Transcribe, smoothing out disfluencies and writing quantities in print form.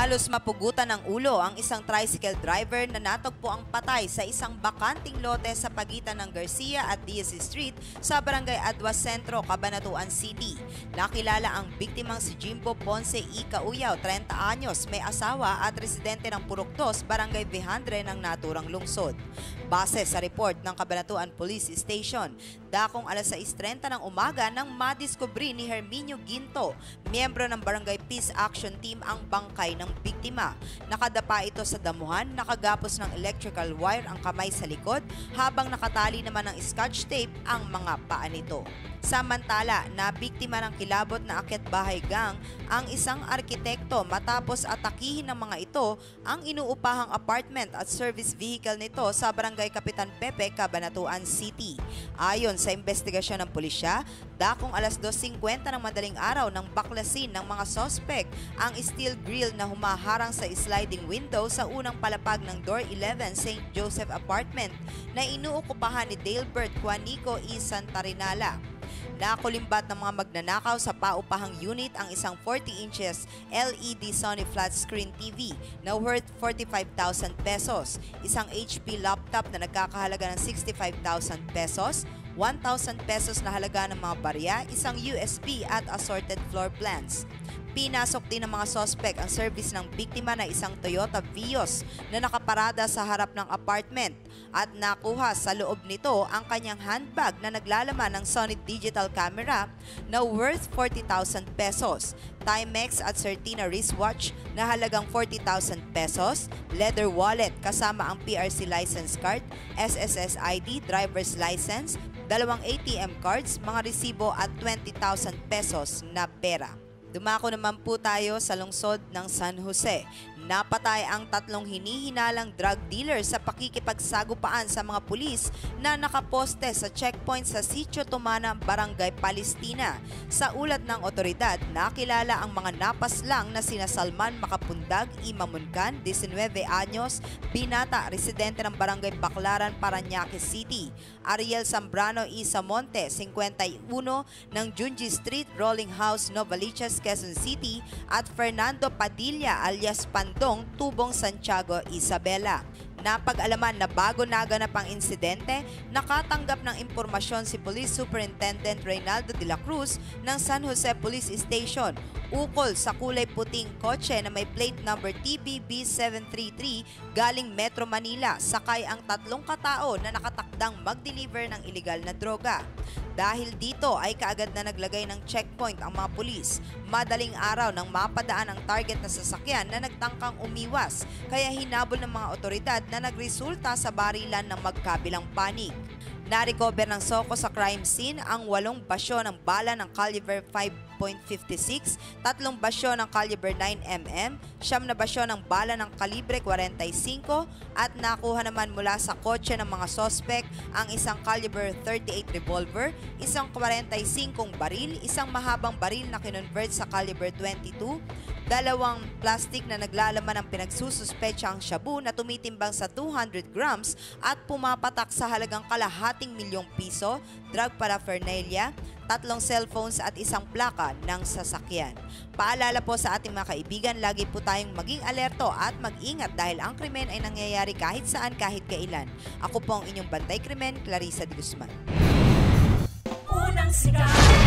Halos mapugutan ng ulo ang isang tricycle driver na natagpo ang patay sa isang bakanting lote sa pagitan ng Garcia at Diaz Street sa Barangay Adwa Centro, Cabanatuan City. Nakilala ang biktimang si Jimbo Ponce E. Cauyaw, 30 anyos, may asawa at residente ng Purok 2, Barangay Vejandre ng naturang lungsod. Base sa report ng Cabanatuan Police Station, dakong alas 6:30 ng umaga nang madiskubri ni Herminio Ginto, miyembro ng Barangay Peace Action Team, ang bangkay ng biktima. Nakadapa ito sa damuhan, nakagapos ng electrical wire ang kamay sa likod, habang nakatali naman ng scotch tape ang mga paa nito. Samantala, nabiktima ng kilabot na akyat-bahay gang ang isang arkitekto matapos atakihin ng mga ito ang inuupahang apartment at service vehicle nito sa Barangay Kapitan Pepe, Cabanatuan City. Ayon sa investigasyon ng pulisya, dakong alas 2:50 ng madaling araw nang baklasin ng mga sospek ang steel grill na humaharang sa sliding window sa unang palapag ng Door 11 St. Joseph Apartment na inuukupahan ni Dalebert Juanico E. Santarinala. Nakulimbat ng mga magnanakaw sa paupahang unit ang isang 40 inches LED Sony flat screen TV na worth 45,000 pesos, isang HP laptop na nagkakahalaga ng 65,000 pesos, 1,000 pesos na halaga ng mga barya, isang USB at assorted floor plans. Pinasok din ng mga sospek ang service ng biktima na isang Toyota Vios na nakaparada sa harap ng apartment at nakuha sa loob nito ang kanyang handbag na naglalaman ng Sony digital camera na worth 40,000 pesos, Timex at Certina wristwatch na halagang 40,000 pesos, leather wallet kasama ang PRC license card, SSS ID, driver's license, 2 ATM cards, mga resibo at 20,000 pesos na pera. Dumako naman po tayo sa lungsod ng San Jose. Napatay ang 3 hinihinalang drug dealer sa pakikipagsagupaan sa mga pulis na nakaposte sa checkpoint sa Sitio Tumana, Barangay Palestina. Sa ulat ng otoridad, nakilala ang mga napaslang na sina Salman Makapundag, Imamunkan, 19 anyos, binata, residente ng Barangay Baclaran, Parañaque City; Ariel Zambrano E. Samonte, 51, ng Junji Street, Rolling House, Novaliches, Quezon City; at Fernando Padilla alias Pandong, Tubong, Santiago, Isabela. Napag-alaman na bago naganap ang insidente, nakatanggap ng impormasyon si Police Superintendent Reynaldo de la Cruz ng San Jose Police Station ukol sa kulay puting kotse na may plate number TBB 733 galing Metro Manila, sakay ang 3 katao na nakatakdang mag-deliver ng iligal na droga. Dahil dito ay kaagad na naglagay ng checkpoint ang mga pulis. Madaling araw nang mapadaan ang target na sasakyan na nagtangkang umiwas, kaya hinabol ng mga otoridad na nagresulta sa barilan ng magkabilang panig. Narecover ng SOCO sa crime scene ang 8 basyo ng bala ng caliber 5.56, 3 basyo ng caliber 9mm, 9 na basyo ng bala ng kalibre 45, at nakuha naman mula sa kotse ng mga sospek ang isang caliber 38 revolver, isang 45 baril, isang mahabang baril na kinonvert sa caliber 22, 2 plastic na naglalaman ng pinagsususpetsang shabu na tumitimbang sa 200 grams at pumapatak sa halagang ₱250,000, drug paraphernalia, 3 cellphones at isang plaka ng sasakyan. Paalala po sa ating mga kaibigan, lagi po tayong maging alerto at mag-ingat dahil ang krimen ay nangyayari kahit saan, kahit kailan. Ako po ang inyong bantay krimen, Clarissa de Guzman. Unang sigaw.